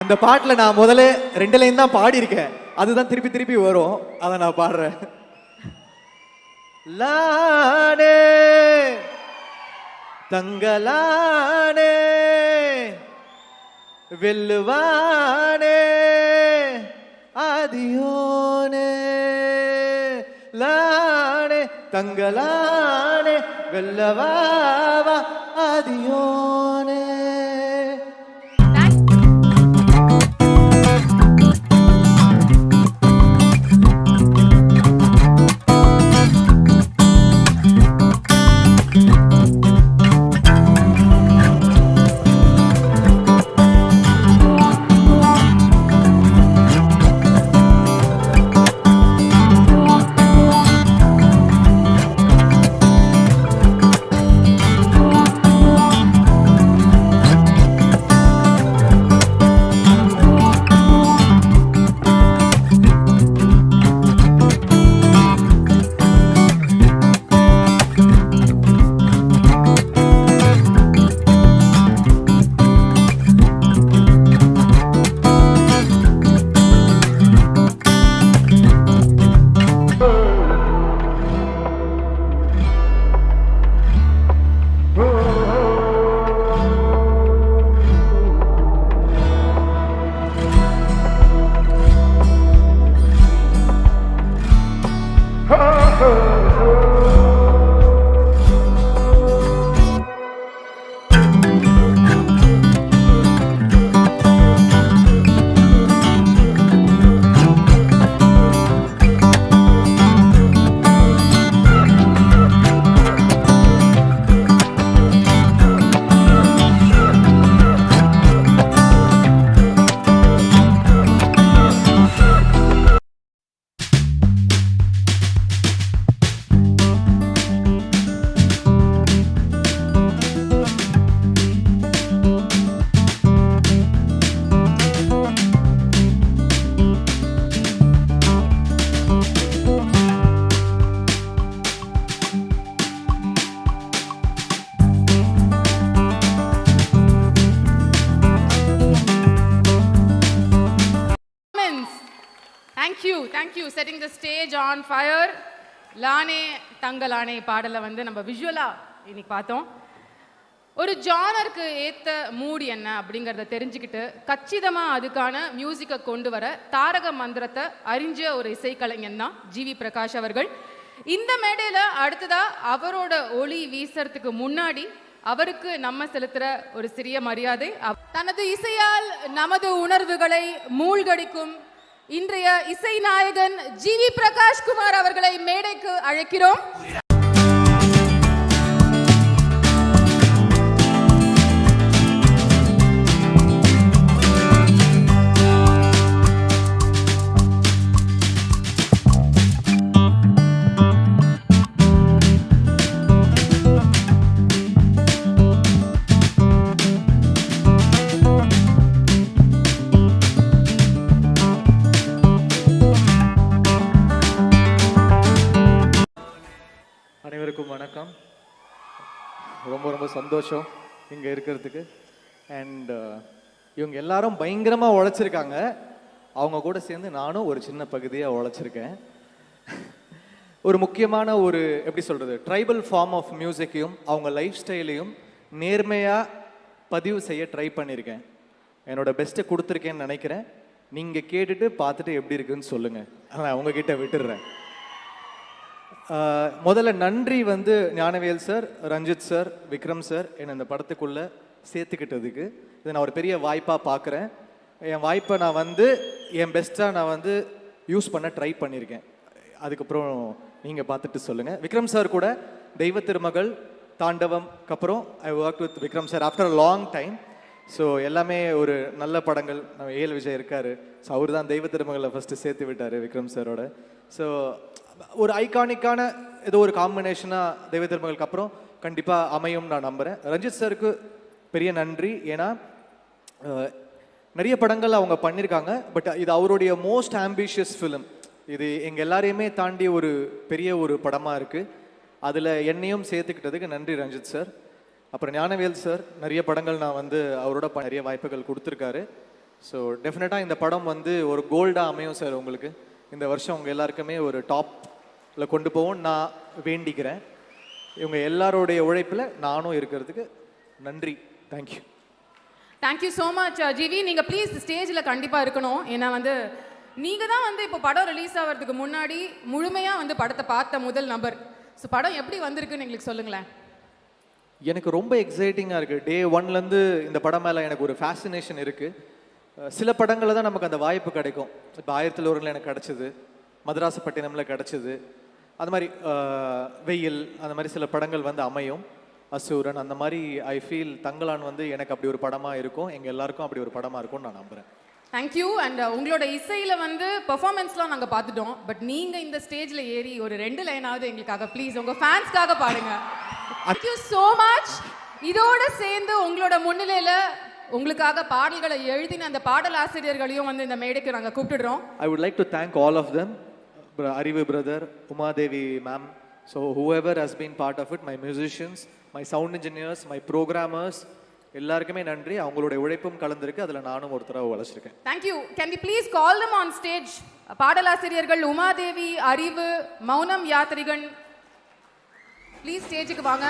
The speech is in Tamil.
அந்த பாட்டில் நான் முதல்ல 2 லைன் தான் பாடியிருக்கேன், அதுதான் திருப்பி திருப்பி வரும், அதை நான் பாடுறேன். லானே தங்கலானே வெல்லுவானே ஆதியோனே, லானே தங்கலானே வெல்லவாவா ஆதியோனே. Thank you setting the stage on fire. லானே தங்கலானே பாடலை வந்து நம்ம விஷுவலா இன்னைக்கு பார்த்தோம். ஒரு ஜானருக்கு ஏற்ற மூட் என்ன அப்படிங்கிறத தெரிஞ்சுக்கிட்டு கச்சிதமாக அதுக்கான மியூசிக்கை கொண்டு வர தாரக மந்திரத்தை அறிஞ்ச ஒரு இசைக்கலைஞன் தான் ஜிவி பிரகாஷ் அவர்கள். இந்த மேடையில் அடுத்ததா அவரோட ஒளி வீசுறதுக்கு முன்னாடி அவருக்கு நம்ம செலுத்துற ஒரு சிறிய மரியாதை. தனது இசையால் நமது உணர்வுகளை மூழ்கடிக்கும் இன்றைய இசை நாயகன் ஜிவி பிரகாஷ் குமார் அவர்களை மேடைக்கு அழைக்கிறோம். அனைவருக்கும் வணக்கம். ரொம்ப ரொம்ப சந்தோஷம் இங்கே இருக்கிறதுக்கு. அண்ட் இவங்க எல்லாரும் பயங்கரமாக உழைச்சிருக்காங்க. அவங்க கூட சேர்ந்து நானும் ஒரு சின்ன பகுதியாக உழைச்சிருக்கேன். ஒரு முக்கியமான ஒரு எப்படி சொல்கிறது ட்ரைபல் ஃபார்ம் ஆஃப் மியூசிக்கையும் அவங்க லைஃப் ஸ்டைலையும் நேர்மையாக பதிவு செய்ய ட்ரை பண்ணியிருக்கேன். என்னோட பெஸ்ட்டை கொடுத்துருக்கேன்னு நினைக்கிறேன். நீங்கள் கேட்டுட்டு பார்த்துட்டு எப்படி இருக்குன்னு சொல்லுங்கள். நான் உங்ககிட்ட விட்டுடுறேன். முதல்ல நன்றி வந்து Gnanavel sir, Ranjith sir, Vikram sir என்னை இந்த படத்துக்குள்ளே சேர்த்துக்கிட்டதுக்கு. இதை நான் ஒரு பெரிய வாய்ப்பாக பார்க்குறேன். என் வாய்ப்பை நான் வந்து என் பெஸ்ட்டாக நான் வந்து யூஸ் பண்ண ட்ரை பண்ணியிருக்கேன். அதுக்கப்புறம் நீங்கள் பார்த்துட்டு சொல்லுங்கள். விக்ரம் சார் கூட தெய்வ திருமகள், தாண்டவம்க்கு அப்புறம் I work with Vikram sir after a long time. So எல்லாமே ஒரு நல்ல படங்கள். நம்ம ஏஎல் விஜய் இருக்கார். ஸோ அவர் தான் தெய்வ திருமகளை ஃபஸ்ட்டு சேர்த்து விட்டார் விக்ரம் சாரோட. ஸோ ஒரு ஐகானிக்கான ஏதோ ஒரு காம்பினேஷனாக தெய்வ திருமகளுக்கு அப்புறம் கண்டிப்பாக அமையும் நான் நம்புகிறேன். ரஞ்சித் சாருக்கு பெரிய நன்றி. ஏன்னா நிறைய படங்கள் அவங்க பண்ணியிருக்காங்க. பட் இது அவருடைய மோஸ்ட் ஆம்பிஷியஸ் ஃபிலிம். இது எங்கள் எல்லாரையுமே தாண்டி ஒரு பெரிய ஒரு படமாக இருக்குது. அதில் என்னையும் சேர்த்துக்கிட்டதுக்கு நன்றி ரஞ்சித் சார். அப்புறம் ஞானவேல் சார் நிறைய படங்கள் நான் வந்து அவரோட நிறைய வாய்ப்புகள் கொடுத்துருக்காரு. ஸோ டெஃபினட்டாக இந்த படம் வந்து ஒரு கோல்டாக அமையும் சார் உங்களுக்கு. இந்த வருஷம் உங்கள் எல்லாருக்குமே ஒரு டாப்பில் கொண்டு போவோம் நான் வேண்டிக்கிறேன். இவங்க எல்லாருடைய உழைப்பில் நானும் இருக்கிறதுக்கு நன்றி. Thank you. Thank you so much GV. நீங்கள் ப்ளீஸ் ஸ்டேஜில் கண்டிப்பாக இருக்கணும். ஏன்னா வந்து நீங்கள் தான் வந்து இப்போ படம் ரிலீஸ் ஆகிறதுக்கு முன்னாடி முழுமையாக வந்து படத்தை பார்த்த முதல் நபர். ஸோ படம் எப்படி வந்திருக்குன்னு எங்களுக்கு சொல்லுங்களேன். எனக்கு ரொம்ப எக்ஸைட்டிங்காக இருக்குது. டே ஒன்லேருந்து இந்த படம் மேலே எனக்கு ஒரு ஃபேசினேஷன் இருக்குது. சில படங்களில் தான் நமக்கு அந்த வாய்ப்பு கிடைக்கும். இப்போ 1001 எனக்கு கிடச்சிது, மதராசப்பட்டினமில் கிடச்சிது, அது மாதிரி வெயில், அந்த மாதிரி சில படங்கள் வந்து அமையும், அசூரன், அந்த மாதிரி. ஐ ஃபீல் தங்கலான் வந்து எனக்கு அப்படி ஒரு படமாக இருக்கும், எங்கள் எல்லாருக்கும் அப்படி ஒரு படமாக இருக்கும்னு நான் நம்புகிறேன். தேங்க்யூ. அண்ட் உங்களோட இசையில் வந்து பெர்ஃபார்மன்ஸ்லாம் நாங்கள் பார்த்துட்டோம். பட் நீங்கள் இந்த ஸ்டேஜில் ஏறி ஒரு 2 லைனாவது எங்களுக்காக ப்ளீஸ் உங்கள் ஃபேன்ஸ்க்காக பாடுங்க. Thank you so much. இதோட சேர்ந்து உங்களோட முன்னிலையில் உங்களுக்காக பாடல்களை எழுதின அந்த பாடல் ஆசிரியர்களையும் வந்து இந்த மேடைக்கு நாங்கள் கூப்பிட்டுடுறோம். I would like to thank all of them. Arivu brother, Umadevi ma'am, so whoever has been part of it, my musicians, my sound engineers, my programmers, எல்லாருக்குமே நன்றி. அவங்களுடைய உழைப்பும் கலந்துருக்கு, அதில் நானும் ஒருத்தராக உழைச்சிருக்கேன். Thank you. Can we please call them on stage? பாடலாசிரியர்கள் உமாதேவி, அறிவு, மௌனம் யாத்ரிகன், ப்ளீஸ் ஸ்டேஜுக்கு வாங்க.